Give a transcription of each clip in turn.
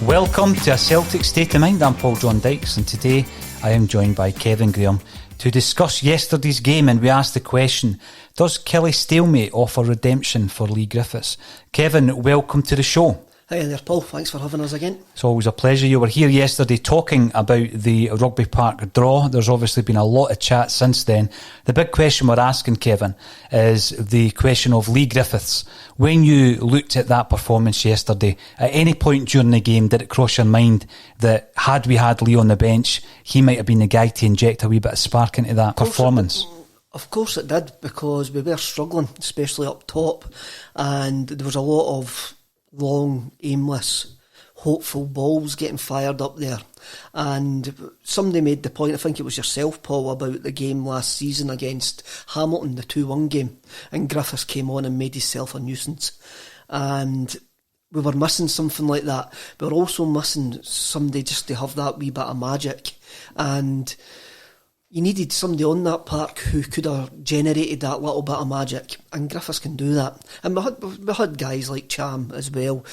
Welcome to A Celtic State of Mind. I'm Paul John Dykes, and today I am joined by Kevin Graham to discuss yesterday's game, and we asked the question, does Killie stalemate offer redemption for Leigh Griffiths? Kevin, welcome to the show. Hi there, Paul. Thanks for having us again. It's always a pleasure. You were here yesterday talking about the Rugby Park draw. There's obviously been a lot of chat since then. The big question we're asking, Kevin, is the question of Leigh Griffiths. When you looked at that performance yesterday, at any point during the game, did it cross your mind that had we had Leigh on the bench, he might have been the guy to inject a wee bit of spark into that performance? Of course it did, because we were struggling, especially up top, and there was a lot of long, aimless, hopeful balls getting fired up there. And somebody made the point, I think it was yourself, Paul, about the game last season against Hamilton, the 2-1 game, and Griffiths came on and made himself a nuisance. And we were missing something like that. We were also missing somebody just to have that wee bit of magic. And you needed somebody on that park who could have generated that little bit of magic, and Griffiths can do that. And we had guys like Cham as well.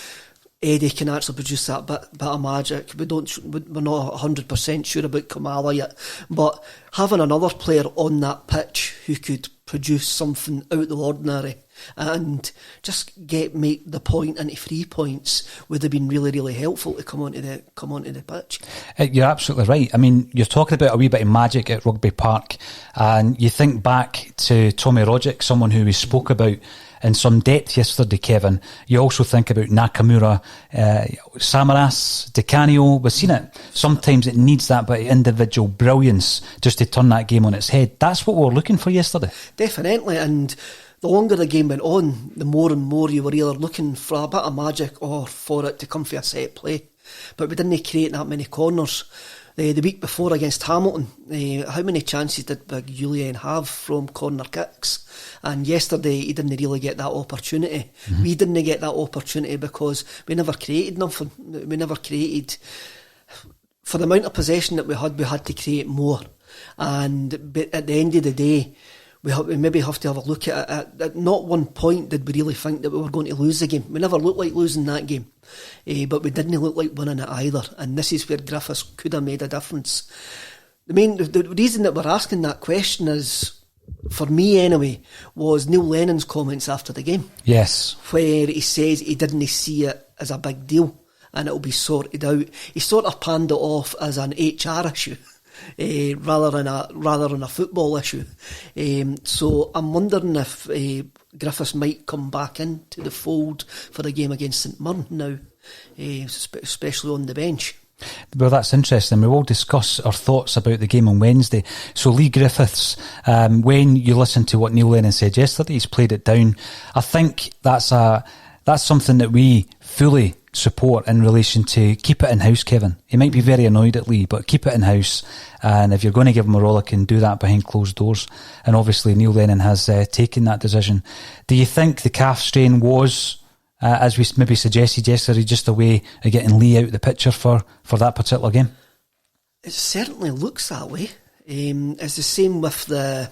Eddie can actually produce that bit of magic. We're not 100% sure about Kamala yet, but having another player on that pitch who could produce something out of the ordinary and just make the point into 3 points would have been really, really helpful to come onto the pitch. You're absolutely right. I mean, you're talking about a wee bit of magic at Rugby Park, and you think back to Tommy Rogic, someone who we spoke about in some depth yesterday, Kevin. You also think about Nakamura, Samaras, DeCanio. We've seen it. Sometimes it needs that bit of individual brilliance just to turn that game on its head. That's what we were looking for yesterday. Definitely, and the longer the game went on, the more and more you were either looking for a bit of magic or for it to come for a set play. But we didn't create that many corners. The week before against Hamilton, how many chances did Big Julian have from corner kicks? And yesterday he didn't really get that opportunity. Mm-hmm. We didn't get that opportunity because we never created nothing. We never created. For the amount of possession that we had to create more. And at the end of the day, we maybe have to have a look at it. At not one point did we really think that we were going to lose the game. We never looked like losing that game, but we didn't look like winning it either. And this is where Griffiths could have made a difference. The reason that we're asking that question is, for me anyway, was Neil Lennon's comments after the game. Yes. Where he says he didn't see it as a big deal and it'll be sorted out. He sort of panned it off as an HR issue. Rather than a football issue. So I'm wondering if Griffiths might come back into the fold for the game against St Mirren now, especially on the bench. Well, that's interesting. We will discuss our thoughts about the game on Wednesday. So Leigh Griffiths, when you listen to what Neil Lennon said yesterday, he's played it down. I think that's something that we fully support in relation to keep it in-house, Kevin. He might be very annoyed at Leigh, but keep it in-house, and if you're going to give him a rollicking, do that behind closed doors. And obviously Neil Lennon has taken that decision. Do you think the calf strain was, as we maybe suggested yesterday, just a way of getting Leigh out of the picture for that particular game? It certainly looks that way. It's the same with the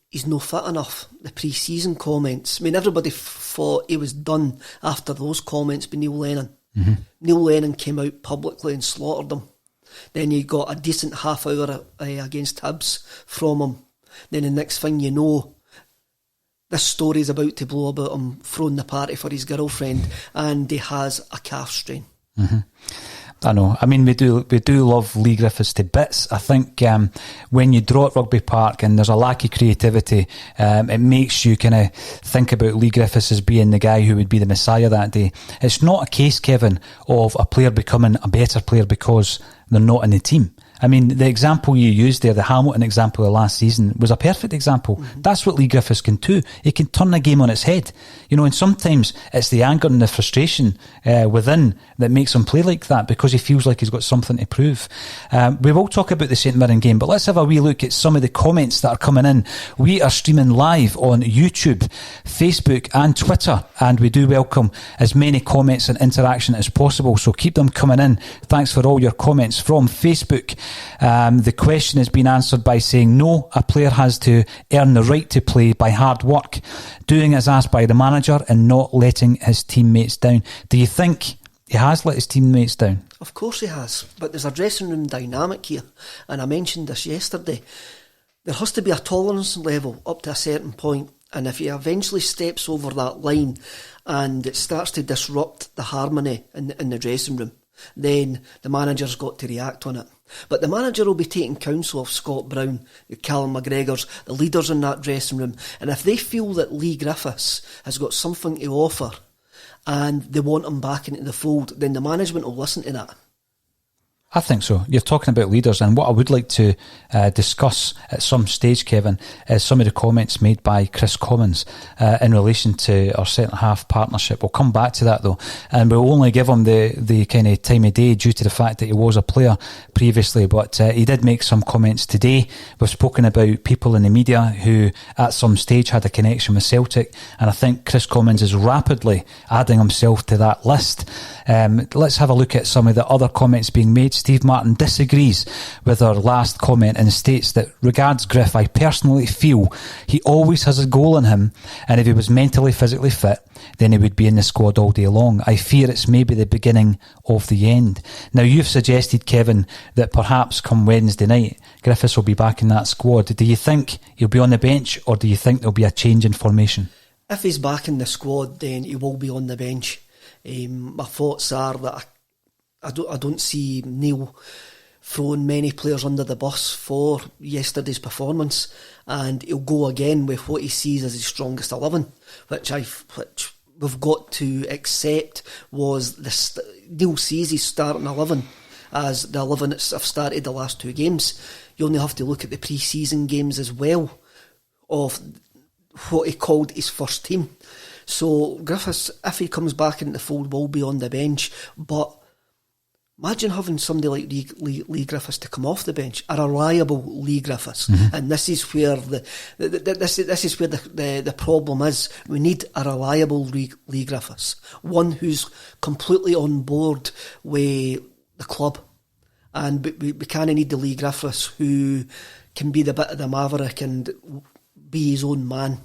he's no fit enough, the pre-season comments. I mean, everybody thought he was done after those comments by Neil Lennon. Mm-hmm. Neil Lennon came out publicly and slaughtered him. Then you got a decent half hour against Hibs from him. Then the next thing you know, this story's about to blow about him throwing the party for his girlfriend, and he has a calf strain. Mm-hmm. I know. I mean, we do love Leigh Griffiths to bits. I think when you draw at Rugby Park and there's a lack of creativity, it makes you kind of think about Leigh Griffiths as being the guy who would be the messiah that day. It's not a case, Kevin, of a player becoming a better player because they're not in the team. I mean, the example you used there, the Hamilton example of last season, was a perfect example. That's what Leigh Griffiths can do. He can turn a game on its head. And sometimes it's the anger and the frustration within that makes him play like that, because he feels like he's got something to prove. We will talk about the St Mirren game, but let's have a wee look at some of the comments that are coming in. We are streaming live on YouTube, Facebook and Twitter, and we do welcome as many comments and interaction as possible, so keep them coming in. Thanks for all your comments. From Facebook, the question has been answered by saying, no, a player has to earn the right to play by hard work, doing as asked by the manager and not letting his teammates down. Do you think he has let his teammates down? Of course he has, but there's a dressing room dynamic here, and I mentioned this yesterday. There has to be a tolerance level up to a certain point, and if he eventually steps over that line and it starts to disrupt the harmony in the dressing room, then the manager's got to react on it. But the manager will be taking counsel of Scott Brown, Callum McGregor's, the leaders in that dressing room, and if they feel that Leigh Griffiths has got something to offer and they want him back into the fold, then the management will listen to that. I think so. You're talking about leaders, and what I would like to discuss at some stage, Kevin, is some of the comments made by Chris Commons in relation to our centre-half partnership. We'll come back to that though, and we'll only give him the kind of time of day due to the fact that he was a player previously, but he did make some comments today. We've spoken about people in the media who at some stage had a connection with Celtic, and I think Chris Commons is rapidly adding himself to that list. Let's have a look at some of the other comments being made. Steve Martin disagrees with our last comment and states that, regards Griff, I personally feel he always has a goal in him, and if he was mentally, physically fit, then he would be in the squad all day long. I fear it's maybe the beginning of the end. Now, you've suggested, Kevin, that perhaps come Wednesday night, Griffiths will be back in that squad. Do you think he'll be on the bench, or do you think there'll be a change in formation? If he's back in the squad, then he will be on the bench. My thoughts are that I don't see Neil throwing many players under the bus for yesterday's performance, and he'll go again with what he sees as his strongest 11, which we've got to accept was Neil sees his starting 11 as the 11 that have started the last two games. You only have to look at the pre-season games as well of what he called his first team. So Griffiths, if he comes back into the fold, will be on the bench, but imagine having somebody like Leigh Griffiths to come off the bench, a reliable Leigh Griffiths, and this is where the problem is. We need a reliable Leigh Griffiths, one who's completely on board with the club, and we kind of need the Leigh Griffiths who can be the bit of the maverick and be his own man.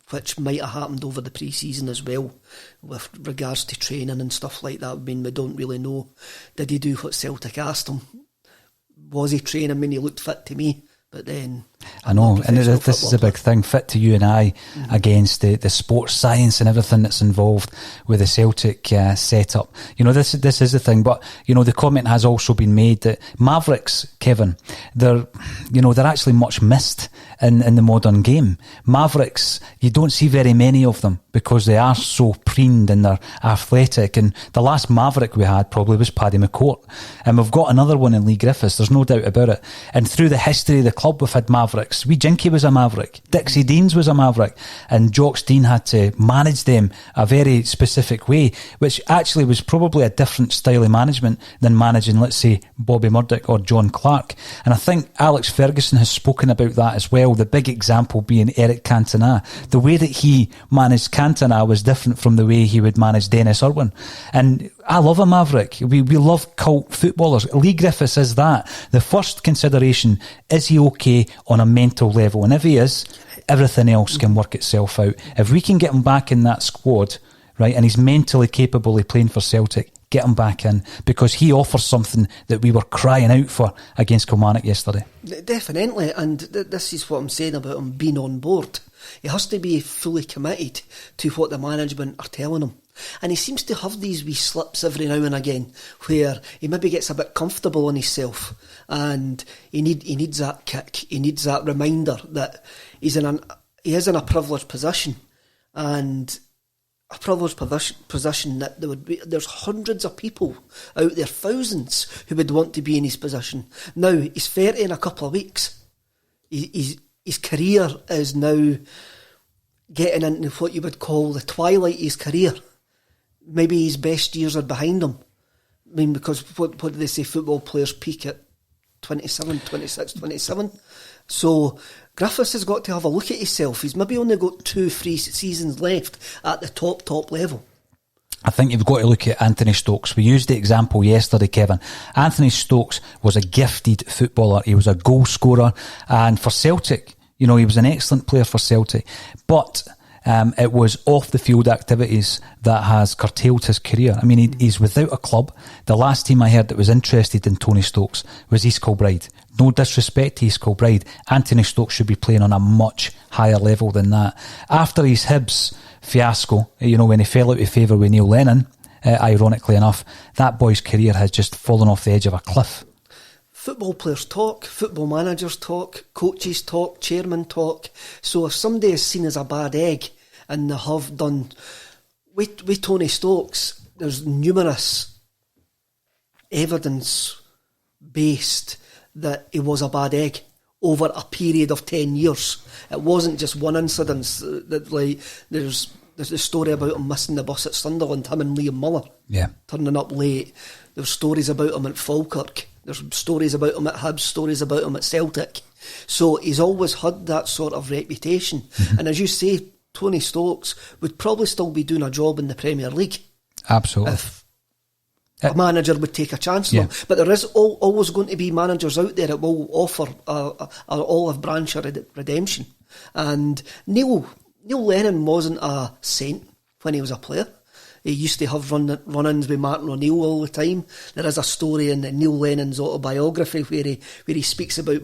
Which might have happened over the pre-season as well with regards to training and stuff like that. I mean, we don't really know. Did he do what Celtic asked him? Was he training? I mean, he looked fit to me, but then... I know, and this is a big thing, fit to you and I, against the sports science and everything that's involved with the Celtic setup. This is the thing, but, the comment has also been made that Mavericks, Kevin, they're actually much missed in the modern game. Mavericks, you don't see very many of them because they are so preened and they're athletic, and the last Maverick we had probably was Paddy McCourt, and we've got another one in Leigh Griffiths, there's no doubt about it. And through the history of the club, we've had Mavericks. Wee Jinky was a Maverick, Dixie Deans was a Maverick, and Jocks Dean had to manage them a very specific way, which actually was probably a different style of management than managing, let's say, Bobby Murdoch or John Clark. And I think Alex Ferguson has spoken about that as well, the big example being Eric Cantona. The way that he managed Cantona was different from the way he would manage Dennis Irwin. And I love a Maverick. We love cult footballers. Leigh Griffiths is that. The first consideration, is he okay on a mental level? And if he is, everything else can work itself out. If we can get him back in that squad, right, and he's mentally capable of playing for Celtic, get him back in, because he offers something that we were crying out for against Kilmarnock yesterday. Definitely, and this is what I'm saying about him being on board. He has to be fully committed to what the management are telling him. And he seems to have these wee slips every now and again where he maybe gets a bit comfortable on himself, and he needs that kick, he needs that reminder that he is in a privileged position, and a privileged position that there's hundreds of people out there, thousands, who would want to be in his position. Now, he's 30 in a couple of weeks. His career is now getting into what you would call the twilight of his career. Maybe his best years are behind him. I mean, because what do they say, football players peak at 27, 26, 27? So Griffiths has got to have a look at himself. He's maybe only got 2-3 seasons left at the top level. I think you've got to look at Anthony Stokes. We used the example yesterday, Kevin. Anthony Stokes was a gifted footballer. He was a goal scorer. And for Celtic, he was an excellent player for Celtic. But it was off the field activities that has curtailed his career. I mean, he's without a club. The last team I heard that was interested in Tony Stokes was East Kilbride. No disrespect to East Kilbride. Anthony Stokes should be playing on a much higher level than that. After his Hibs fiasco, when he fell out of favour with Neil Lennon, ironically enough, that boy's career has just fallen off the edge of a cliff. Football players talk, football managers talk, coaches talk, chairmen talk. So if somebody is seen as a bad egg, and they have done, with Tony Stokes, there's numerous evidence based that he was a bad egg over a period of 10 years. It wasn't just one incident. That there's the story about him missing the bus at Sunderland, him and Liam Muller turning up late. There's stories about him at Falkirk. There's stories about him at Hibs, stories about him at Celtic. So he's always had that sort of reputation. Mm-hmm. And as you say, Tony Stokes would probably still be doing a job in the Premier League. Absolutely. If a manager would take a chance on him. But there is always going to be managers out there that will offer an olive branch of redemption. And Neil Lennon wasn't a saint when he was a player. He used to have run-ins with Martin O'Neill all the time. There is a story in Neil Lennon's autobiography where he speaks about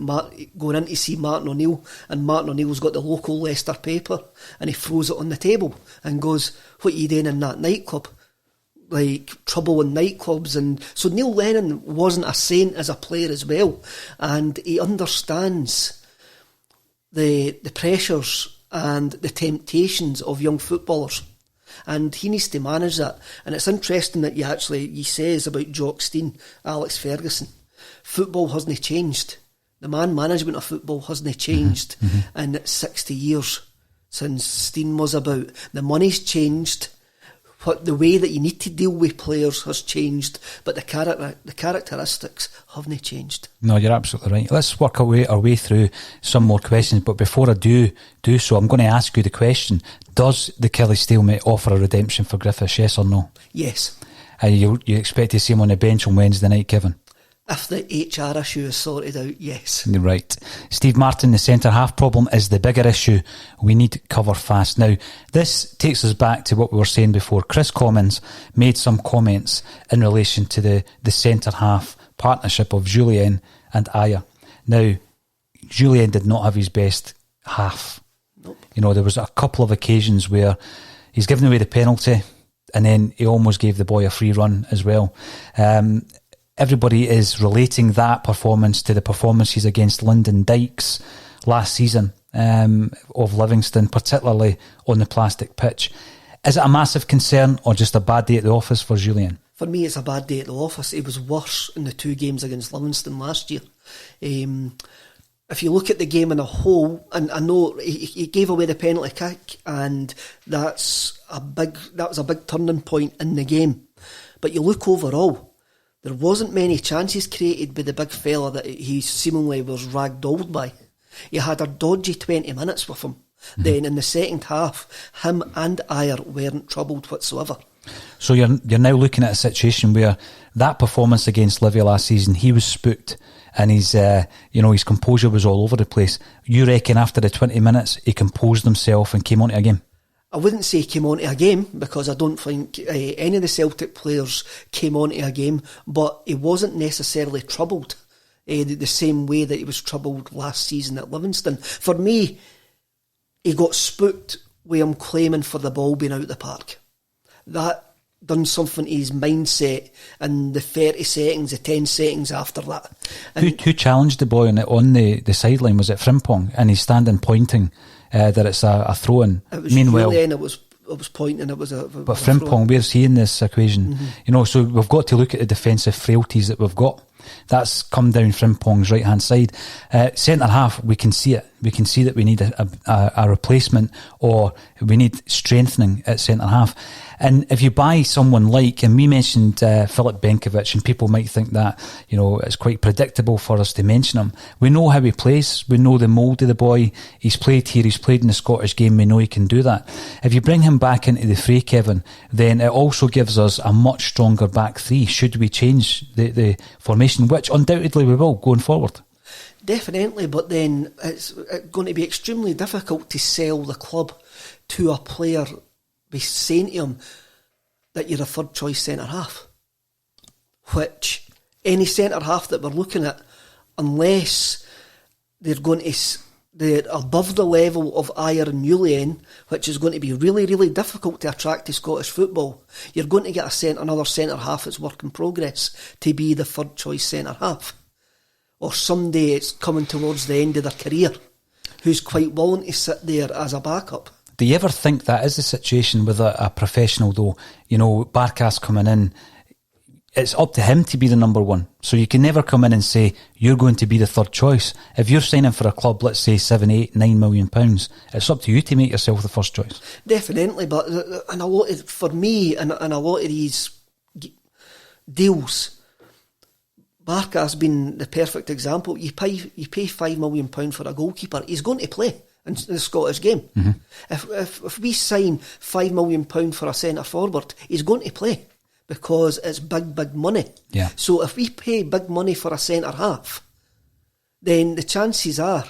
going in to see Martin O'Neill, and Martin O'Neill's got the local Leicester paper, and he throws it on the table and goes, "What are you doing in that nightclub?" Like trouble in nightclubs. And so Neil Lennon wasn't a saint as a player as well, and he understands the pressures and the temptations of young footballers. And he needs to manage that. And it's interesting that he says about Jock Stein, Alex Ferguson, football hasn't changed. The man management of football hasn't changed in 60 years since Stein was about. The money's changed. The way that you need to deal with players has changed, but the characteristics haven't changed. No, you're absolutely right. Let's work our way through some more questions, but before I do so, I'm going to ask you the question: does the Killie stalemate offer a redemption for Griffiths, yes or no? Yes. You expect to see him on the bench on Wednesday night, Kevin? If the HR issue is sorted out, yes. Right. Steve Martin, the centre-half problem is the bigger issue we need to cover fast. Now, this takes us back to what we were saying before. Chris Commons made some comments in relation to the centre-half partnership of Julien and Ajer. Now, Julien did not have his best half. Nope. There was a couple of occasions where he's given away the penalty and then he almost gave the boy a free run as well. Everybody is relating that performance to the performances against Lyndon Dykes last season of Livingston, particularly on the plastic pitch. Is it a massive concern or just a bad day at the office for Julien? For me, it's a bad day at the office. It was worse in the 2 games against Livingston last year. If you look at the game in a whole, and I know he gave away the penalty kick, and that was a big turning point in the game. But you look overall, there wasn't many chances created by the big fella that he seemingly was ragdolled by. He had a dodgy 20 minutes with him. Mm-hmm. Then in the second half, him and Ajer weren't troubled whatsoever. So you're now looking at a situation where that performance against Livy last season, he was spooked and his composure was all over the place. You reckon after the 20 minutes he composed himself and came onto a game? I wouldn't say he came onto a game, because I don't think any of the Celtic players came onto a game, but he wasn't necessarily troubled the same way that he was troubled last season at Livingston. For me, he got spooked with him claiming for the ball being out the park. That done something to his mindset in the 30 seconds, the 10 seconds after that. And who challenged the boy on the sideline? Was it Frimpong? And he's standing pointing that it's a throw-in. It was Julien. It pointing. It was a. But Frimpong, where's he in this equation? You know, so we've got to look at the defensive frailties that we've got. That's come down Frimpong's right hand side. Centre half, we can see it. We can see that we need a replacement, or we need strengthening at centre half. And if you buy someone like, and we mentioned Filip Benkovic, and people might think that, you know, it's quite predictable for us to mention him. We know how he plays. We know the mould of the boy. He's played here. He's played in the Scottish game. We know he can do that. If you bring him back into the fray, Kevin, then it also gives us a much stronger back three. Should we change the formation, which undoubtedly we will going forward? Definitely, but then it's going to be extremely difficult to sell the club to a player by saying to him that you're a third choice centre half, which any centre half that we're looking at, unless they're above the level of Ajer and Julian, which is going to be really, really difficult to attract to Scottish football, you're going to get another centre half that's work in progress to be the third choice centre half, or someday it's coming towards the end of their career, who's quite willing to sit there as a backup. Do you ever think that is the situation with a professional though? You know, Barkas coming in, it's up to him to be the number one. So you can never come in and say, you're going to be the third choice. If you're signing for a club, let's say £7, £8, £9 million, it's up to you to make yourself the first choice. Definitely, but for me, and a lot of these deals, Barkas has been the perfect example. You pay £5 million for a goalkeeper, he's going to play in the Scottish game. Mm-hmm. If we sign £5 million for a centre forward, he's going to play because it's big money. Yeah. So if we pay big money for a centre half, then the chances are,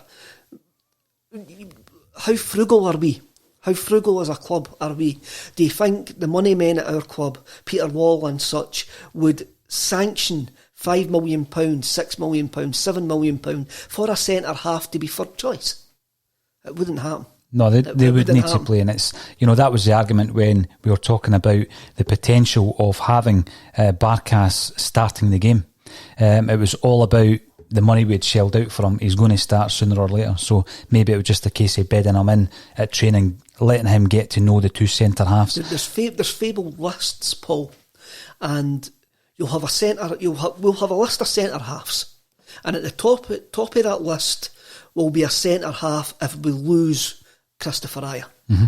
how frugal are we? How frugal as a club are we? Do you think the money men at our club, Peter Wall and such, would sanction £5 million, £6 million, £7 million for a centre half to be third choice? It wouldn't happen. No, they would need to play, and it's, you know, that was the argument when we were talking about the potential of having Barkas starting the game. It was all about the money we had shelled out for him. He's going to start sooner or later, so maybe it was just a case of bedding him in at training, letting him get to know the two centre halves. There's fabled lists, Paul, and we'll have a list of centre halves, and at the top of that list will be a centre half if we lose Christopher Ajer. Mm-hmm.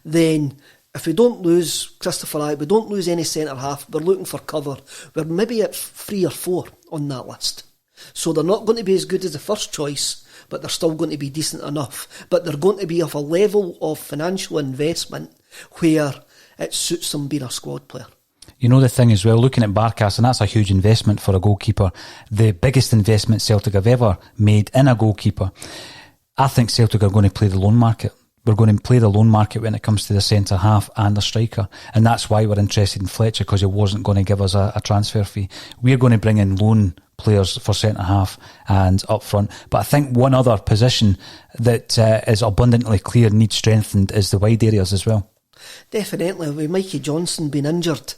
Then if we don't lose Christopher Ajer, we don't lose any centre half, we're looking for cover, we're maybe at 3 or 4 on that list. So they're not going to be as good as the first choice, but they're still going to be decent enough. But they're going to be of a level of financial investment where it suits them being a squad player. You know the thing as well, looking at Barkas, and that's a huge investment for a goalkeeper, the biggest investment Celtic have ever made in a goalkeeper. I think Celtic are going to play the loan market. We're going to play the loan market when it comes to the centre half and the striker, and that's why we're interested in Fletcher, because he wasn't going to give us a transfer fee. We're going to bring in loan players for centre half and up front. But I think one other position that is abundantly clear needs strengthened is the wide areas as well. Definitely, with Mikey Johnson being injured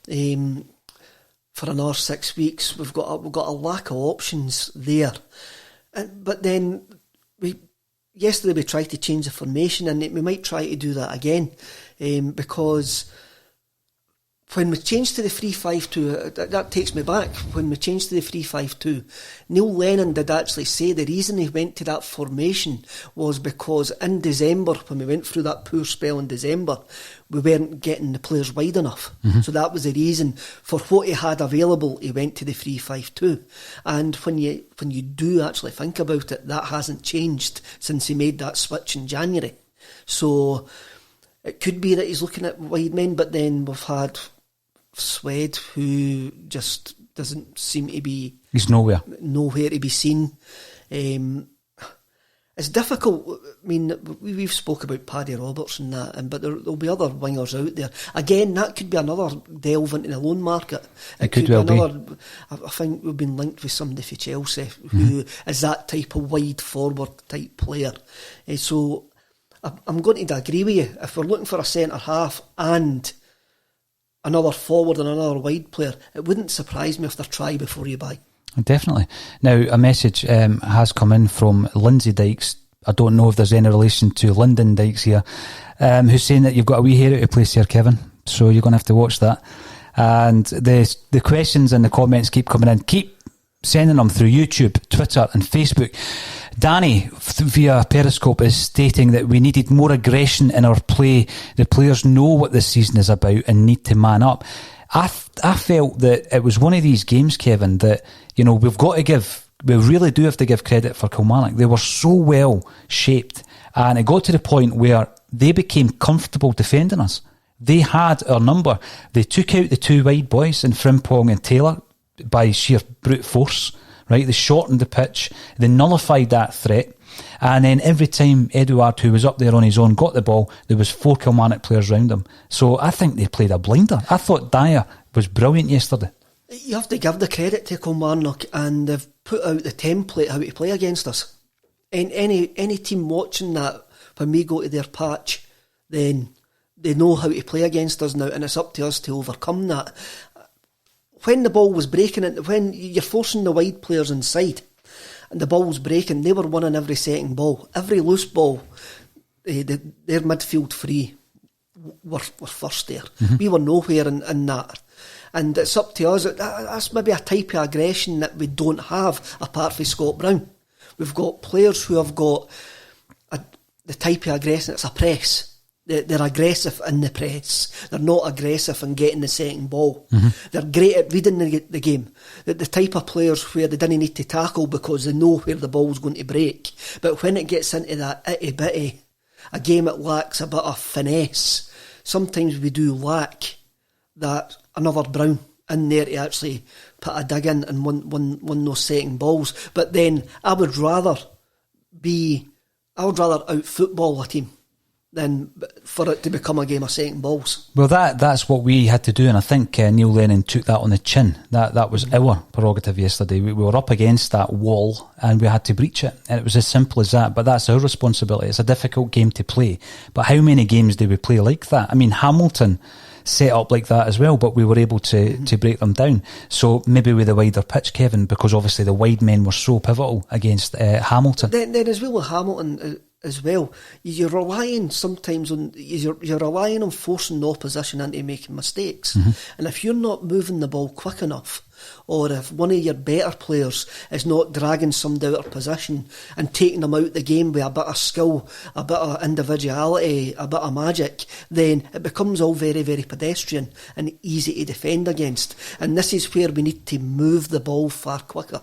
for another 6 weeks, we've got a lack of options there. But then yesterday we tried to change the formation, and we might try to do that again, because when we changed to the 3-5-2, that takes me back. When we changed to the 3-5-2, Neil Lennon did actually say the reason he went to that formation was because in December, when we went through that poor spell in December, we weren't getting the players wide enough. Mm-hmm. So that was the reason for what he had available. He went to the 3-5-2, and when you do actually think about it, that hasn't changed since he made that switch in January. So it could be that he's looking at wide men, but then we've had Swed, who just doesn't seem to be... He's nowhere to be seen. It's difficult. I mean, we've spoke about Paddy Roberts and that, but there'll be other wingers out there. Again, that could be another delve into the loan market. It could well be. I think we've been linked with somebody for Chelsea who is that type of wide forward type player. So I'm going to agree with you. If we're looking for a centre half and another forward and another wide player, it wouldn't surprise me if they're try before you buy. Definitely. Now, a message has come in from Lindsay Dykes I don't know if there's any relation to London Dykes here, who's saying that you've got a wee hair out of place here, Kevin. So you're going to have to watch that. And the questions and the comments keep coming in. Keep sending them through YouTube, Twitter and Facebook. Danny, via Periscope, is stating that we needed more aggression in our play. The players know what this season is about and need to man up. I felt that it was one of these games, Kevin, that, we really do have to give credit for Kilmarnock. They were so well shaped, and it got to the point where they became comfortable defending us. They had our number. They took out the two wide boys in Frimpong and Taylor by sheer brute force, right? They shortened the pitch. They nullified that threat. And then every time Edouard, who was up there on his own, got the ball, there was 4 Kilmarnock players around him. So I think they played a blinder. I thought Dyer was brilliant yesterday. You have to give the credit to Kilmarnock, and they've put out the template how to play against us. And any team watching that, when we go to their patch, then they know how to play against us now, and it's up to us to overcome that. When the ball was breaking, when you're forcing the wide players inside and the ball was breaking, they were winning every second ball. Every loose ball, their midfield three were first there. Mm-hmm. We were nowhere in that. And it's up to us. That's maybe a type of aggression that we don't have apart from Scott Brown. We've got players who have got the type of aggression. It's a press. They're aggressive in the press. They're not aggressive in getting the second ball. Mm-hmm. They're great at reading the game. The type of players where they didn't need to tackle because they know where the ball's going to break. But when it gets into that itty-bitty, a game that lacks a bit of finesse, sometimes we do lack that another Brown in there to actually put a dig in and win those second balls. But then I would rather out-football a team than for it to become a game of second balls. Well, that's what we had to do, and I think Neil Lennon took that on the chin. That was our prerogative yesterday. We were up against that wall and we had to breach it, and it was as simple as that. But that's our responsibility. It's a difficult game to play, but how many games do we play like that? I mean, Hamilton set up like that as well, but we were able to break them down. So maybe with a wider pitch, Kevin, because obviously the wide men were so pivotal against Hamilton. Then as well with Hamilton as well, you're relying sometimes on you're relying on forcing the opposition into making mistakes. Mm-hmm. And if you're not moving the ball quick enough, or if one of your better players is not dragging somebody out of position and taking them out the game with a bit of skill, a bit of individuality, a bit of magic, then it becomes all very, very pedestrian and easy to defend against. And this is where we need to move the ball far quicker.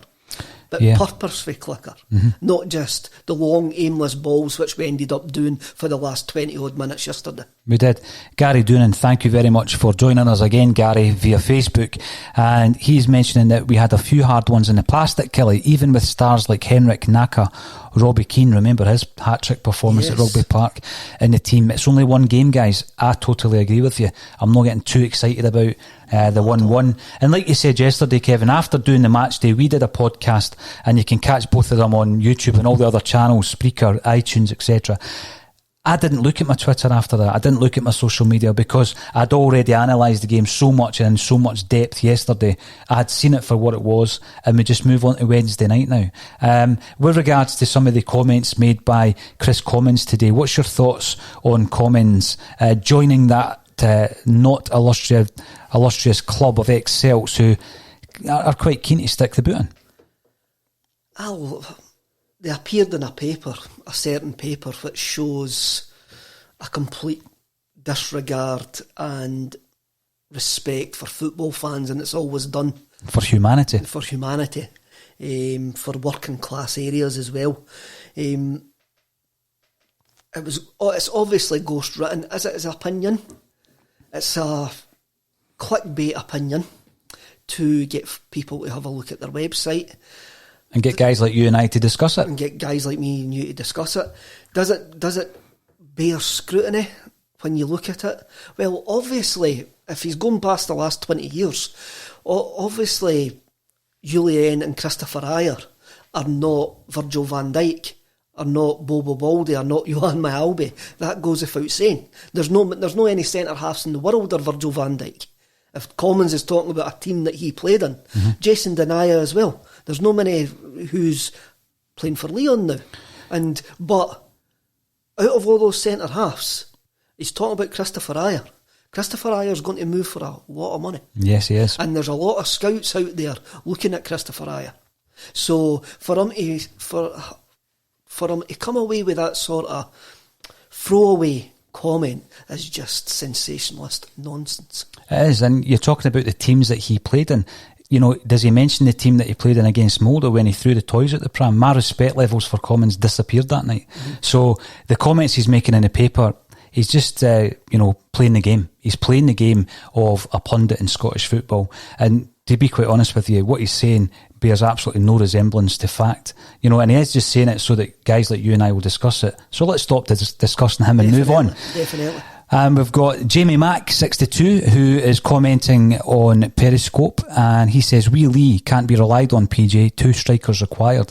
But purposefully quicker, not just the long aimless balls which we ended up doing for the last 20 odd minutes yesterday. We did. Gary Doonan, thank you very much for joining us again, Gary, via Facebook. And he's mentioning that we had a few hard ones in the past at Killie, even with stars like Henrik Naka, Robbie Keane, remember his hat-trick performance at Rugby Park in the team. It's only one game, guys. I totally agree with you. I'm not getting too excited about the 1-1. And like you said yesterday, Kevin, after doing the match day, we did a podcast, and you can catch both of them on YouTube and all the other channels, Spreaker, iTunes, etc. I didn't look at my Twitter after that. I didn't look at my social media because I'd already analysed the game so much and in so much depth yesterday. I had seen it for what it was, and we just move on to Wednesday night now. With regards to some of the comments made by Chris Commons today, what's your thoughts on Commons joining that not illustrious club of ex-Celts who are quite keen to stick the boot in? They appeared in a certain paper, which shows a complete disregard and respect for football fans, and it's always done. For humanity. For working class areas as well. It's obviously ghost written. Is it his opinion? It's a clickbait opinion to get people to have a look at their website. And get guys like you and I to discuss it. And get guys like me and you to discuss it. Does it bear scrutiny when you look at it? Well, obviously, if he's gone past the last 20 years, obviously, Julian and Christopher Ayer are not Virgil van Dijk, are not Bobo Baldy, are not Johan Myalby. That goes without saying. There's no any centre-halves in the world are Virgil van Dijk. If Commons is talking about a team that he played in, Jason Denayer as well. There's no many who's playing for Leon now. But out of all those centre halves, he's talking about Christopher Ajer. Christopher Ajer's going to move for a lot of money. Yes, he is. And there's a lot of scouts out there looking at Christopher Ajer. So for him to come away with that sort of throwaway comment is just sensationalist nonsense. It is, and you're talking about the teams that he played in. You know, does he mention the team that he played in against Molde when he threw the toys at the pram? My respect levels for Commons disappeared that night. So the comments he's making in the paper, he's just, playing the game. He's playing the game of a pundit in Scottish football. And to be quite honest with you, what he's saying bears absolutely no resemblance to fact. You know, and he is just saying it so that guys like you and I will discuss it. So let's stop discussing him and move on. Definitely. We've got Jamie Mack, 62, who is commenting on Periscope, and he says, "We Leigh can't be relied on, PJ, 2 strikers required."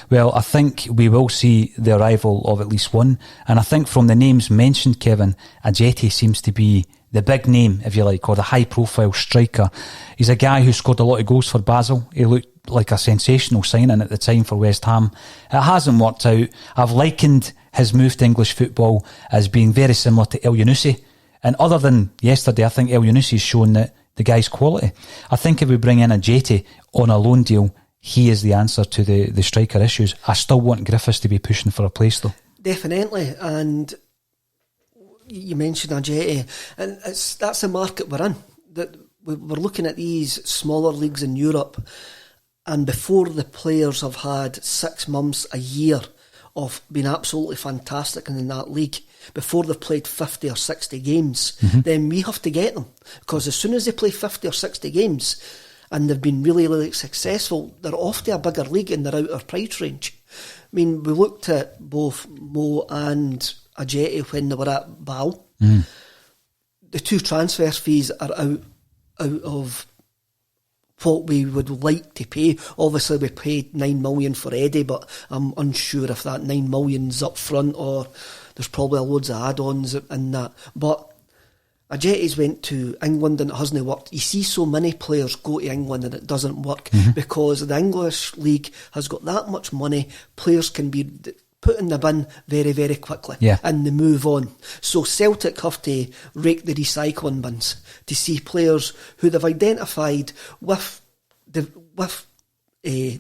Well, I think we will see the arrival of at least one, and I think from the names mentioned, Kevin, Ajeti seems to be the big name, if you like, or the high-profile striker. He's a guy who scored a lot of goals for Basel. He looked like a sensational signing at the time for West Ham. It hasn't worked out. I've likened his move to English football as being very similar to El Yunusi. And other than yesterday, I think El Yunusi's shown that the guy's quality. I think if we bring in Ajeti on a loan deal, he is the answer to the striker issues. I still want Griffiths to be pushing for a place, though. Definitely. And you mentioned Ajeti, and that's the market we're in. That we're looking at these smaller leagues in Europe, and before the players have had 6 months, a year of being absolutely fantastic in that league, before they've played 50 or 60 games, then we have to get them. Because as soon as they play 50 or 60 games and they've been really, really successful, they're off to a bigger league and they're out of price range. I mean, we looked at both Mo and Ajeti when they were at Bal. The 2 transfer fees are out of what we would like to pay. Obviously, we paid 9 million for Eddie, but I'm unsure if that 9 million's up front or there's probably loads of add-ons in that. But Ajeti's went to England and it hasn't worked. You see so many players go to England and it doesn't work because the English league has got that much money. Players can be put in the bin very, very quickly and they move on. So Celtic have to rake the recycling bins to see players who they've identified with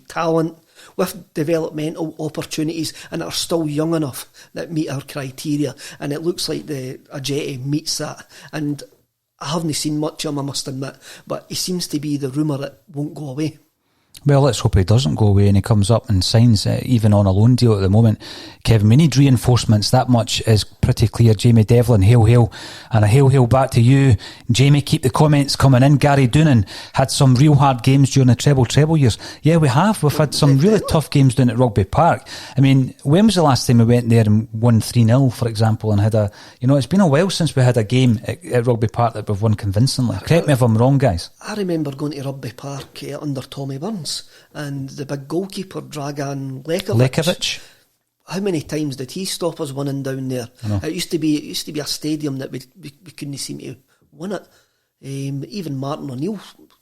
talent, with developmental opportunities, and are still young enough that meet our criteria. And it looks like the Ajeti meets that. And I haven't seen much of him, I must admit, but he seems to be the rumour that won't go away. Well, let's hope he doesn't go away and he comes up and signs, even on a loan deal at the moment. Kevin, we need reinforcements. That much is pretty clear. Jamie Devlin, hail, hail. And a hail, hail back to you. Jamie, keep the comments coming in. Gary Doonan had some real hard games during the treble years. Yeah, we have. We've had some really tough games down at Rugby Park. I mean, when was the last time we went there and won 3-0, for example, and had it's been a while since we had a game at Rugby Park that we've won convincingly. Correct me if I'm wrong, guys. I remember going to Rugby Park under Tommy Burns and the big goalkeeper Dragan Lekovic. How many times did he stop us winning down there? It used to be a stadium that we couldn't seem to win it. Even Martin O'Neill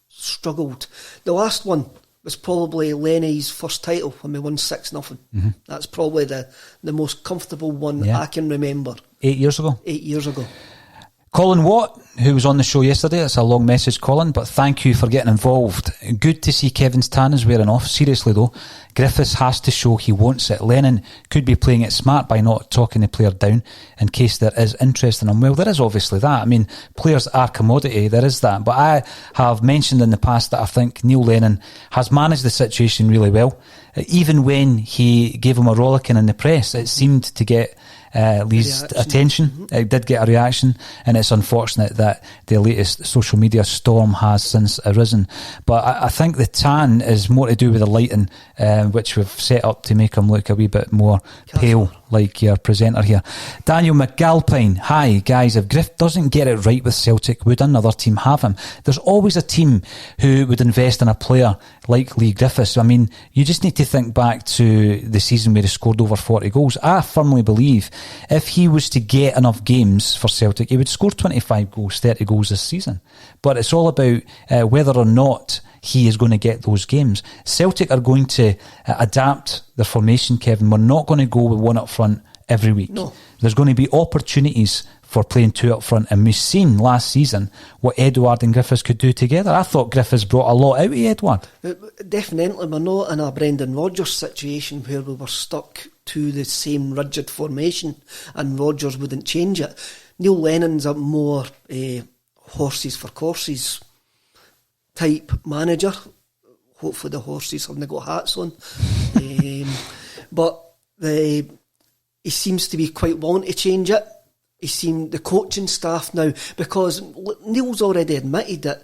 struggled. The last one was probably Lenny's first title when we won 6-0. That's probably the most comfortable one I can remember. 8 years ago? 8 years ago. Colin Watt, who was on the show yesterday, it's a long message, Colin, but thank you for getting involved. Good to see Kevin's tan is wearing off. Seriously though, Griffiths has to show he wants it. Lennon could be playing it smart by not talking the player down in case there is interest in him. Well, there is obviously that. I mean, players are commodity, there is that. But I have mentioned in the past that I think Neil Lennon has managed the situation really well. Even when he gave him a rollicking in the press, it seemed to get Leigh's attention. It did get a reaction, and it's unfortunate that the latest social media storm has since arisen. But I think the tan is more to do with the lighting, which we've set up to make him look a wee bit more pale, like your presenter here. Daniel McGalpine, hi guys, if Griff doesn't get it right with Celtic, would another team have him? There's always a team who would invest in a player like Leigh Griffiths. I mean, you just need to think back to the season where he scored over 40 goals. I firmly believe if he was to get enough games for Celtic, he would score 25 goals, 30 goals this season. But it's all about whether or not he is going to get those games. Celtic are going to adapt their formation, Kevin. We're not going to go with one up front every week. No. There's going to be opportunities for playing two up front, and we've seen last season what Edouard and Griffiths could do together. I thought Griffiths brought a lot out of Edouard. Definitely, we're not in a Brendan Rodgers situation where we were stuck to the same rigid formation and Rodgers wouldn't change it. Neil Lennon's a more horses for courses type manager. Hopefully the horses haven't got hats on. But he seems to be quite willing to change it. The coaching staff now, because Neil's already admitted that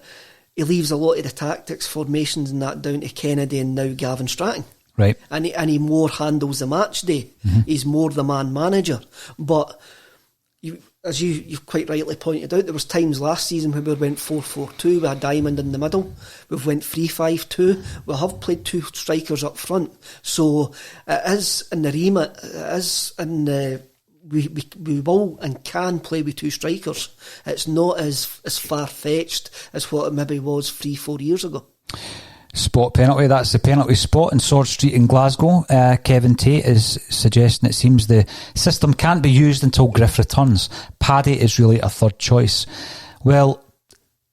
he leaves a lot of the tactics, formations and that down to Kennedy and now Gavin Stratton. Right. And he more handles the match day. Mm-hmm. He's more the man manager. But as you've quite rightly pointed out, there was times last season where we went 4-4-2 with a diamond in the middle. We've went 3-5-2. We have played two strikers up front. So it is in the remit. It is in the... We will and can play with two strikers. It's not as far-fetched as what it maybe was 3-4 years ago. Spot penalty, that's the penalty spot in Sword Street in Glasgow. Kevin Tate is suggesting it seems the system can't be used until Griff returns. Paddy is really a third choice. Well,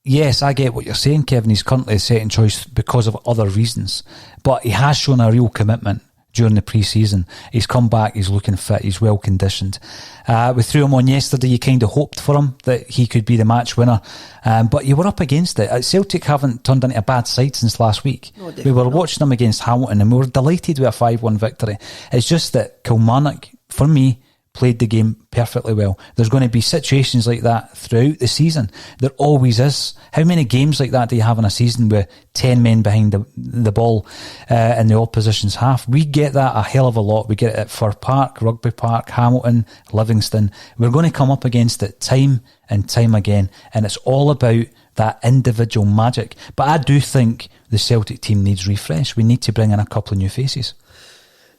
yes, I get what you're saying, Kevin. He's currently a second choice because of other reasons, but he has shown a real commitment during the pre-season. He's come back, he's looking fit, he's well conditioned. We threw him on yesterday. You kind of hoped for him that he could be the match winner, but you were up against it. Celtic haven't turned into a bad side since last week. No, we were watching them against Hamilton and we were delighted with a 5-1 victory. It's just that Kilmarnock, for me, played the game perfectly well. There's going to be situations like that throughout the season. There always is. How many games like that do you have in a season with 10 men behind the ball in the opposition's half? We get that a hell of a lot. We get it at Fir Park, Rugby Park, Hamilton, Livingston. We're going to come up against it time and time again, and it's all about that individual magic. But I do think the Celtic team needs refresh. We need to bring in a couple of new faces.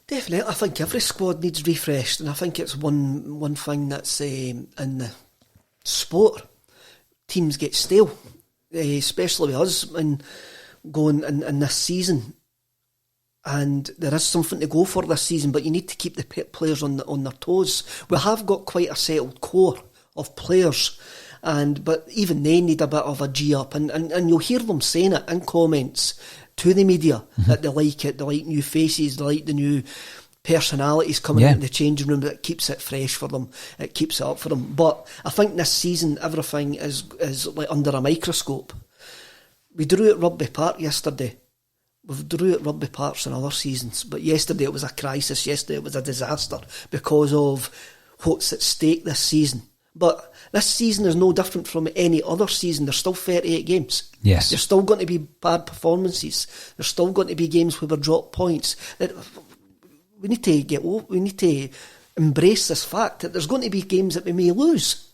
Definitely, I think every squad needs refreshed, and I think it's one thing that's in the sport. Teams get stale, especially with us, and going in this season. And there is something to go for this season, but you need to keep the players on their toes. We have got quite a settled core of players, but even they need a bit of a G up, and you'll hear them saying it in comments to the media, that they like it, they like new faces, they like the new personalities coming into the changing room. That keeps it fresh for them, it keeps it up for them. But I think this season everything is like under a microscope. We drew at Rugby Park yesterday. We've drew at Rugby Parks in other seasons, but yesterday it was a crisis. Yesterday it was a disaster because of what's at stake this season. But this season is no different from any other season. There's still 38 games. Yes. There's still going to be bad performances. There's still going to be games where we drop points. We need to embrace this fact that there's going to be games that we may lose.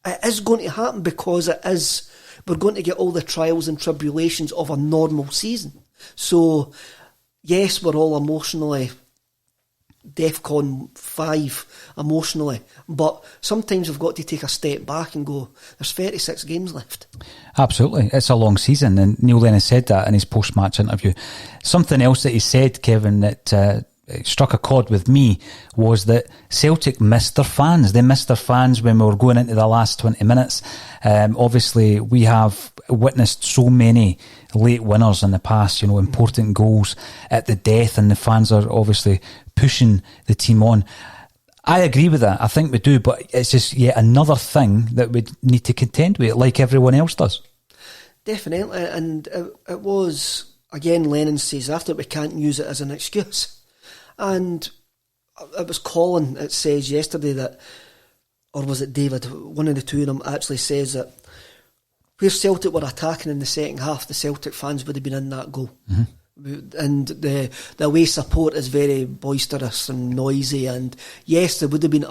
It is going to happen because we're going to get all the trials and tribulations of a normal season. So, yes, we're all emotionally DEFCON 5 emotionally, but sometimes we've got to take a step back and go, there's 36 games left. Absolutely, it's a long season, and Neil Lennon said that in his post-match interview. Something else that he said, Kevin, that struck a chord with me was that Celtic missed their fans. They missed their fans when we were going into the last 20 minutes. Obviously, we have witnessed so many late winners in the past, important goals at the death, and the fans are obviously pushing the team on. I agree with that. I think we do, but it's just yet another thing that we need to contend with, like everyone else does. Definitely, and it was, again, Lennon says after, we can't use it as an excuse. And it was Colin, it says yesterday that, or was it David, one of the two of them actually says that where Celtic were attacking in the second half, the Celtic fans would have been in that goal. Mm-hmm. And the away support is very boisterous and noisy, and yes, they would have been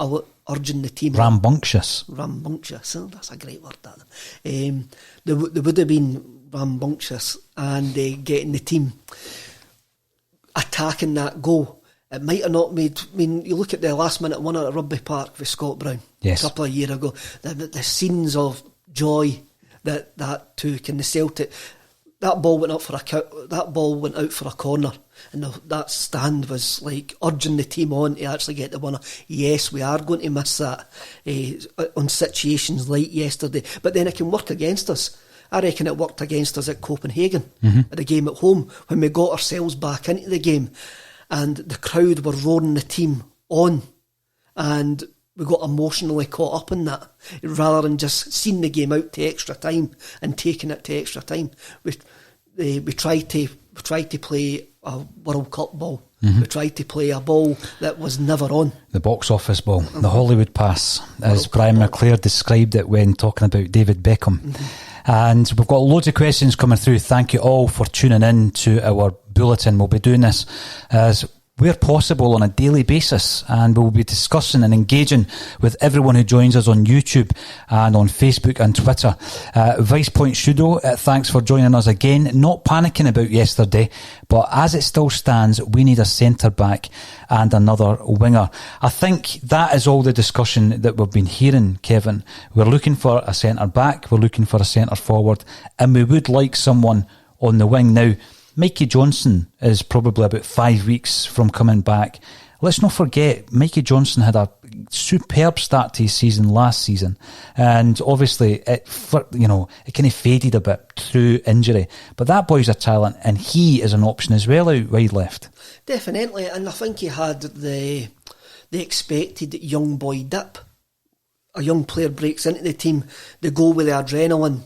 urging the team. Rambunctious. Oh, that's a great word, that. They would have been rambunctious and getting the team attacking that goal. It might have not made... I mean, you look at the last minute winner at Rugby Park with Scott Brown a couple of years ago. The scenes of joy that took, and the Celtic... that ball went out for a corner, and that stand was like urging the team on to actually get the winner. Yes, we are going to miss that on situations like yesterday, but then it can work against us. I reckon it worked against us at Copenhagen, at the game at home, when we got ourselves back into the game and the crowd were roaring the team on, and we got emotionally caught up in that, rather than just seeing the game out to extra time and taking it to extra time. We tried to play a World Cup ball. We tried to play a ball that was never on. The box office ball, the Hollywood pass, as Brian McClare described it when talking about David Beckham. And we've got loads of questions coming through. Thank you all for tuning in to our bulletin. We'll be doing this as where possible on a daily basis, and we'll be discussing and engaging with everyone who joins us on YouTube and on Facebook and Twitter. Vice Point Shudo, thanks for joining us again. Not panicking about yesterday, but as it still stands, we need a centre back and another winger. I think that is all the discussion that we've been hearing, Kevin. We're looking for a centre back, we're looking for a centre forward, and we would like someone on the wing. Now, Mikey Johnson is probably about 5 weeks from coming back. Let's not forget, Mikey Johnson had a superb start to his season last season, and obviously it kind of faded a bit through injury. But that boy's a talent, and he is an option as well out wide left. Definitely, and I think he had the expected young boy dip. A young player breaks into the team, they go with the adrenaline,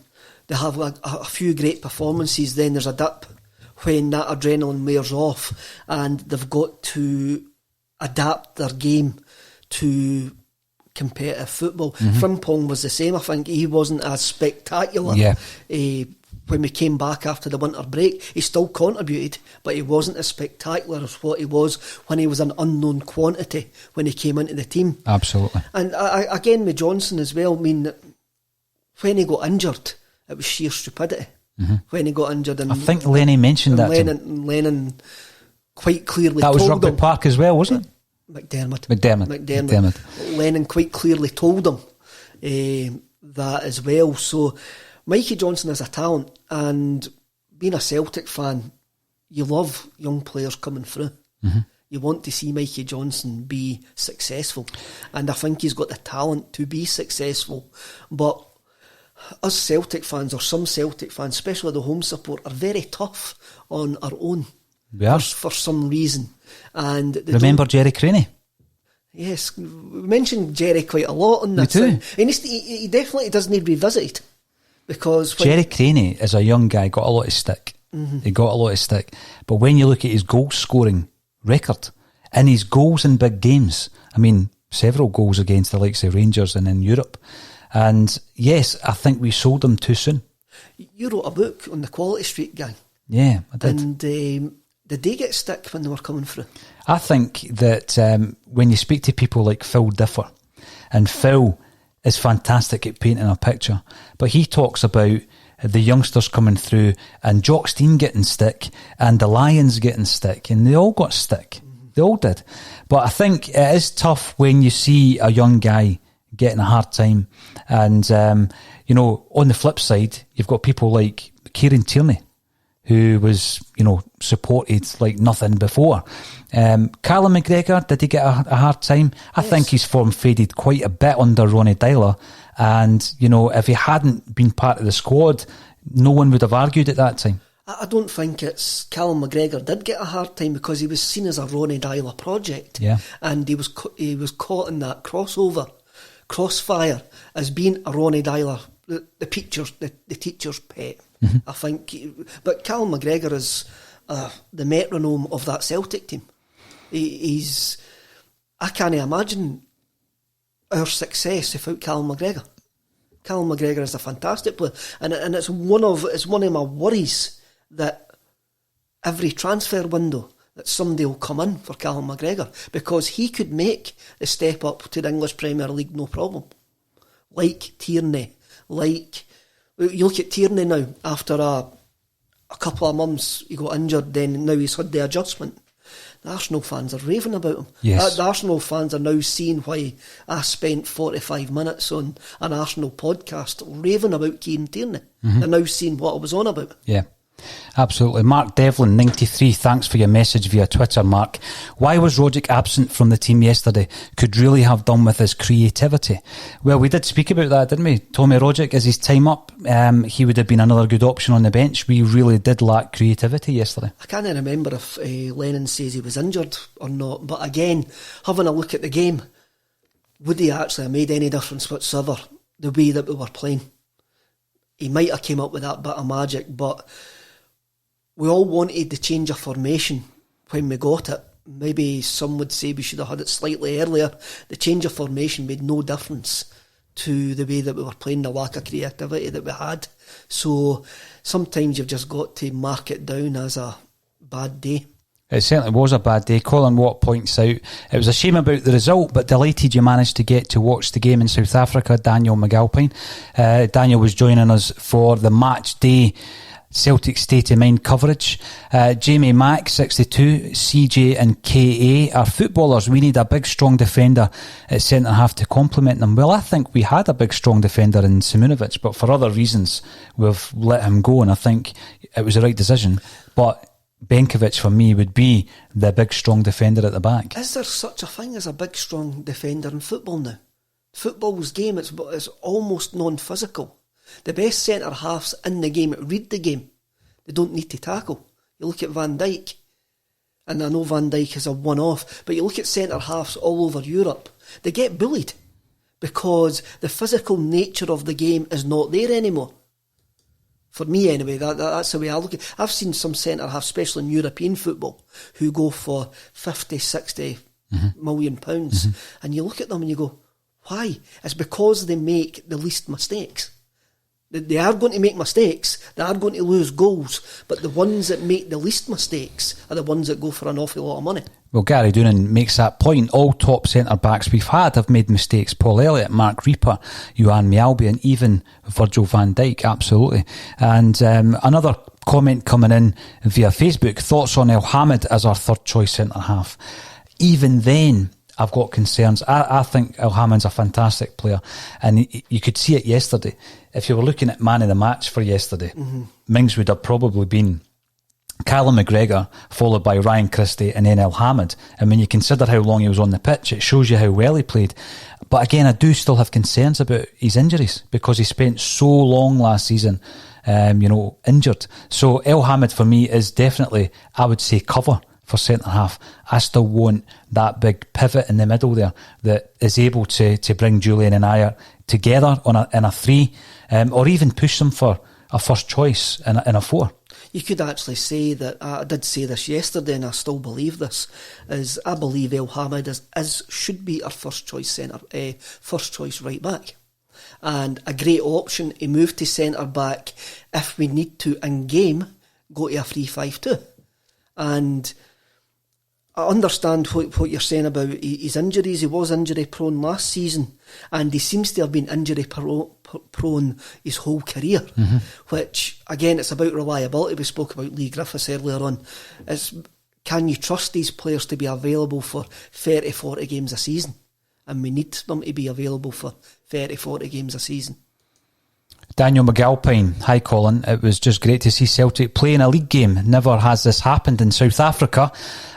they have a few great performances, then there's a dip when that adrenaline wears off, and they've got to adapt their game to competitive football. Frimpong was the same. I think he wasn't as spectacular when we came back after the winter break. He still contributed, but he wasn't as spectacular as what he was when he was an unknown quantity when he came into the team. Absolutely. And again with Johnson as well, I mean, when he got injured, it was sheer stupidity. When he got injured, and I think Lenny mentioned that. Lennon quite clearly that told was Rugby him, Park as well, wasn't it? McDermott. Lennon quite clearly told him that as well. So Mikey Johnson is a talent, and being a Celtic fan, you love young players coming through. You want to see Mikey Johnson be successful, and I think he's got the talent to be successful. But us Celtic fans, or some Celtic fans, especially the home support, are very tough on our own for some reason. And remember Jerry Craney? Yes, we mentioned Jerry quite a lot on this. Me too. He definitely does need revisited, because Jerry Craney, as a young guy, got a lot of stick. He got a lot of stick. But when you look at his goal scoring record and his goals in big games, I mean, several goals against the likes of Rangers and in Europe. And yes, I think we sold him too soon. You wrote a book on the Quality Street gang. Yeah, I did. And did they get stick when they were coming through? I think that when you speak to people like Phil Differ, and Phil is fantastic at painting a picture, but he talks about the youngsters coming through and Jock Stein getting stick and the Lions getting stick, and they all got stick. They all did. But I think it is tough when you see a young guy getting a hard time. And, on the flip side, you've got people like Kieran Tierney, who was, supported like nothing before. Callum McGregor, did he get a hard time? I think his form faded quite a bit under Ronnie Dyler. And, if he hadn't been part of the squad, no one would have argued at that time. I don't think it's Callum McGregor did get a hard time, because he was seen as a Ronnie Dyler project. Yeah. And he was caught in that crossfire as being a Ronnie Dyler, the teacher's pet. I think. But Callum McGregor is the metronome of that Celtic team. I can't imagine our success without Callum McGregor. Callum McGregor is a fantastic player, and it's one of my worries that every transfer window that somebody will come in for Callum McGregor, because he could make the step up to the English Premier League no problem. Like Tierney, you look at Tierney now, after a couple of months he got injured, then now he's had the adjustment. The Arsenal fans are raving about him. Yes. The Arsenal fans are now seeing why I spent 45 minutes on an Arsenal podcast raving about Kieran Tierney. They're now seeing what I was on about. Yeah. Absolutely. Mark Devlin, 93, thanks for your message via Twitter, Mark. Why was Rogic absent from the team yesterday? Could really have done with his creativity. Well, we did speak about that, didn't we? Tommy Rogic, is his time up? He would have been another good option on the bench. We really did lack creativity yesterday. I can't remember if Lennon says he was injured or not, but again, having a look at the game, would he actually have made any difference whatsoever, the way that we were playing? He might have came up with that bit of magic, but we all wanted the change of formation when we got it. Maybe some would say we should have had it slightly earlier. The change of formation made no difference to the way that we were playing, the lack of creativity that we had. So sometimes you've just got to mark it down as a bad day. It certainly was a bad day. Colin Watt points out, it was a shame about the result, but delighted you managed to get to watch the game in South Africa. Daniel McAlpine. Daniel was joining us for the match day Celtic State of Mind coverage. Jamie Mack, 62, CJ and KA are footballers. We need a big strong defender at centre half to complement them. Well, I think we had a big strong defender in Simunovic, but for other reasons we've let him go, and I think it was the right decision. But Benkovic for me would be the big strong defender at the back. Is there such a thing as a big strong defender in football now? Football's game, it's almost non-physical. The best centre halves in the game read the game. They don't need to tackle. You look at Van Dijk, and I know Van Dijk is a one-off, but you look at centre halves all over Europe, they get bullied because the physical nature of the game is not there anymore. For me anyway, that's the way I look at it. I've seen some centre halves, especially in European football, who go for 50, 60 million pounds, and you look at them and you go, why? It's because they make the least mistakes. They are going to make mistakes, they are going to lose goals, but the ones that make the least mistakes are the ones that go for an awful lot of money. Well, Gary Doonan makes that point. All top centre-backs we've had have made mistakes. Paul Elliott, Mark Reaper, Johan Mjalby, and even Virgil van Dijk, absolutely. And another comment coming in via Facebook, thoughts on El Hamid as our third choice centre-half. Even then, I've got concerns. I think El Hamid's a fantastic player, and you could see it yesterday. If you were looking at man of the match for yesterday, Mings would have probably been Callum McGregor, followed by Ryan Christie, and then El Hamid. And when you consider how long he was on the pitch, it shows you how well he played. But again, I do still have concerns about his injuries, because he spent so long last season, injured. So El Hamid for me is definitely, I would say, cover for centre half. I still want that big pivot in the middle there that is able to bring Julian and Ayer together in a three, or even push them for a first choice in a four. You could actually say that, I did say this yesterday and I still believe this, is I believe El Hamid should be our first choice first choice right back, and a great option to move to centre back if we need to in game go to a 3-5-2. And I understand what you're saying about his injuries. He was injury prone last season, and he seems to have been injury prone his whole career, which again, it's about reliability. We spoke about Leigh Griffiths earlier on. Can you trust these players to be available for 30-40 games a season? And we need them to be available for 30-40 games a season. Daniel McAlpine, hi Colin, it was just great to see Celtic play in a league game. Never has this happened in South Africa.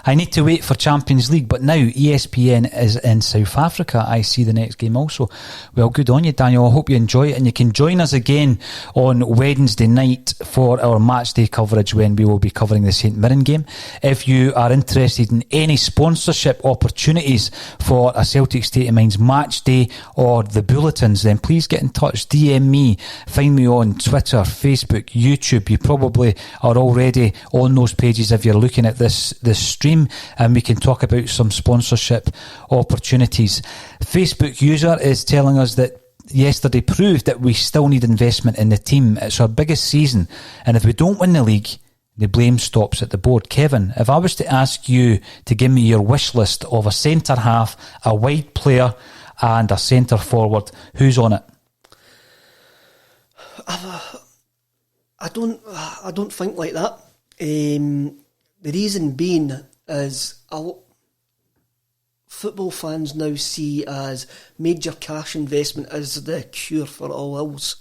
I need to wait for Champions League, but now ESPN is in South Africa. I see the next game also. Well, good on you, Daniel. I hope you enjoy it, and you can join us again on Wednesday night for our match day coverage when we will be covering the St Mirren game. If you are interested in any sponsorship opportunities for a Celtic State of Mind's match day or the bulletins, then please get in touch. DM me, find me on Twitter, Facebook, YouTube. You probably are already on those pages if you're looking at this stream, and we can talk about some sponsorship opportunities. Facebook user is telling us that yesterday proved that we still need investment in the team. It's our biggest season, and if we don't win the league, the blame stops at the board. Kevin, if I was to ask you to give me your wish list of a centre half, a wide player and a centre forward, who's on it? I don't think like that. The reason being is football fans now see as major cash investment as the cure for all ills.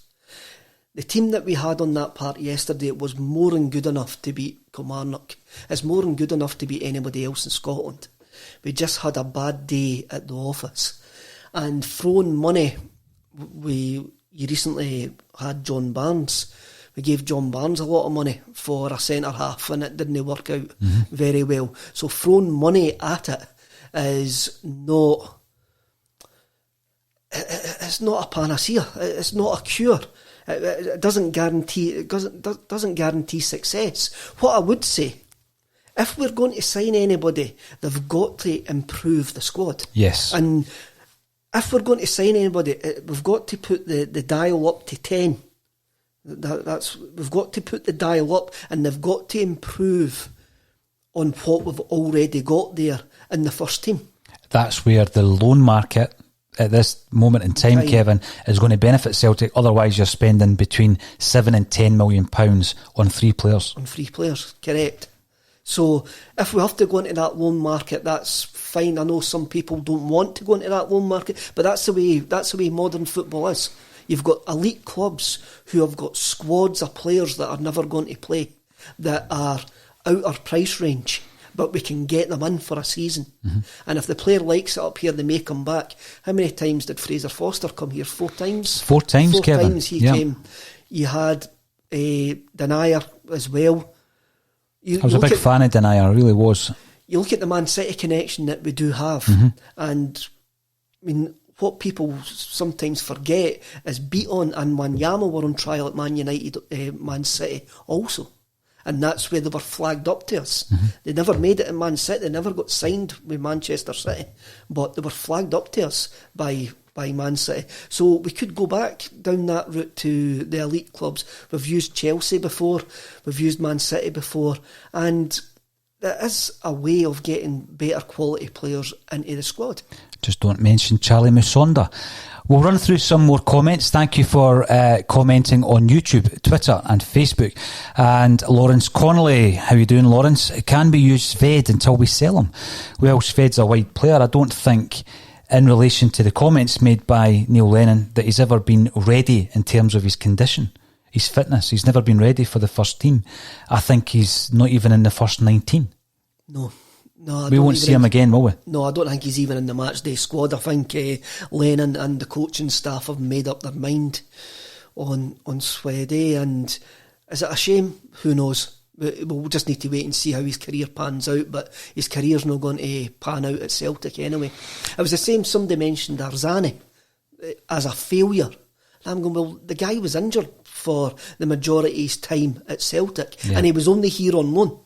the team that we had on that part yesterday was more than good enough to beat Kilmarnock. It's more than good enough to beat anybody else in Scotland. We just had a bad day at the office. And throwing money, you recently had John Barnes. We gave John Barnes a lot of money for a centre-half and it didn't work out very well. So throwing money at it is not... It's not a panacea. It's not a cure. It doesn't guarantee success. What I would say, if we're going to sign anybody, they've got to improve the squad. Yes. And if we're going to sign anybody, we've got to put the dial up to 10. We've got to put the dial up, and they've got to improve on what we've already got there in the first team. That's where the loan market at this moment in time, Kevin, is going to benefit Celtic. Otherwise, you're spending between £7 and £10 million on 3 players. On 3 players, correct. So if we have to go into that loan market, that's fine. I know some people don't want to go into that loan market, but that's the way modern football is. You've got elite clubs who have got squads of players that are never going to play, that are out our price range, but we can get them in for a season. Mm-hmm. And if the player likes it up here, they may come back. How many times did Fraser Foster come here? 4 times? 4 times, 4 Kevin. 4 times he came. You had Denier as well. I was a big fan of Denier, I really was. You look at the Man City connection that we do have, and I mean, what people sometimes forget is Beaton and Wanyama were on trial at Man United, Man City also. And that's where they were flagged up to us. They never made it in Man City. They never got signed with Manchester City. But they were flagged up to us by Man City. So we could go back down that route to the elite clubs. We've used Chelsea before. We've used Man City before. And there is a way of getting better quality players into the squad. Just don't mention Charlie Musonda. We'll run through some more comments. Thank you for commenting on YouTube, Twitter and Facebook. And Lawrence Connolly, how you doing, Lawrence? It can be used Sved until we sell him. Well, Sved's a wide player. I don't think, in relation to the comments made by Neil Lennon, that he's ever been ready in terms of his condition, his fitness. He's never been ready for the first team. I think he's not even in the first 19. No, we won't see him again, will we? No, I don't think he's even in the matchday squad. I think Lennon and the coaching staff have made up their mind on Swede. And is it a shame? Who knows? We'll just need to wait and see how his career pans out. But his career's not going to pan out at Celtic anyway. It was the same. Somebody mentioned Arzani as a failure. And I'm going, well, the guy was injured for the majority of his time at Celtic, and he was only here on loan.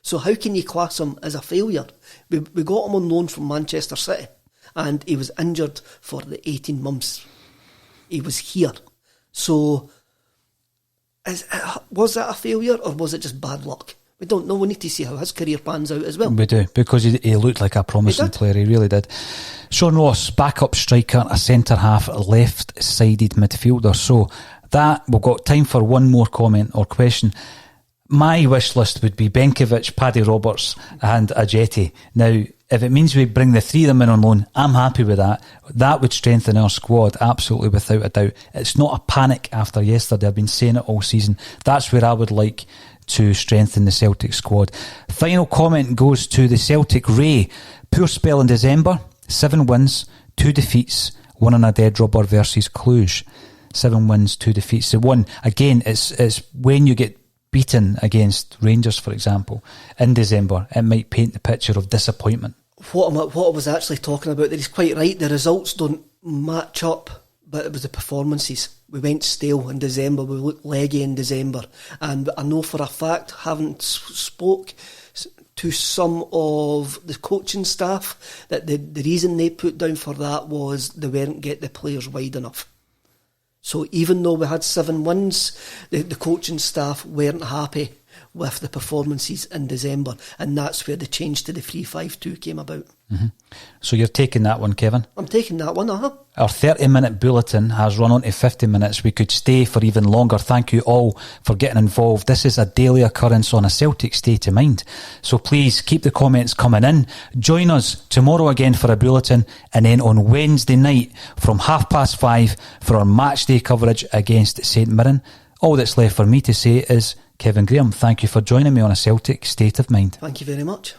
So how can you class him as a failure? We got him on loan from Manchester City, and he was injured for the 18 months he was here. So was that a failure, or was it just bad luck? We don't know. We need to see how his career pans out as well. We do, because he looked like a promising player. He really did. Sean Ross, backup striker, a centre-half, left-sided midfielder. So that, we've got time for one more comment or question. My wish list would be Benkovic, Paddy Roberts and Ajeti. Now, if it means we bring the 3 of them in on loan, I'm happy with that. That would strengthen our squad, absolutely, without a doubt. It's not a panic after yesterday. I've been saying it all season. That's where I would like to strengthen the Celtic squad. Final comment goes to the Celtic Ray. Poor spell in December. 7 wins, 2 defeats, 1 on a dead rubber versus Cluj. 7 wins, 2 defeats. The one, again, it's when you get beaten against Rangers, for example, in December, it might paint the picture of disappointment. What I was actually talking about, that he's quite right, the results don't match up, but it was the performances. We went stale in December, we looked leggy in December, and I know for a fact, having spoke to some of the coaching staff, that the reason they put down for that was they weren't getting the players wide enough. So even though we had 7 wins, the coaching staff weren't happy with the performances in December, and that's where the change to the 3-5-2 came about. Mm-hmm. So you're taking that one, Kevin? I'm taking that one, Our 30-minute bulletin has run on to 50 minutes. We could stay for even longer. Thank you all for getting involved. This is a daily occurrence on a Celtic State of Mind. So please keep the comments coming in. Join us tomorrow again for a bulletin, and then on Wednesday night from 5:30 for our match day coverage against St Mirren. All that's left for me to say is, Kevin Graham, thank you for joining me on a Celtic State of Mind. Thank you very much.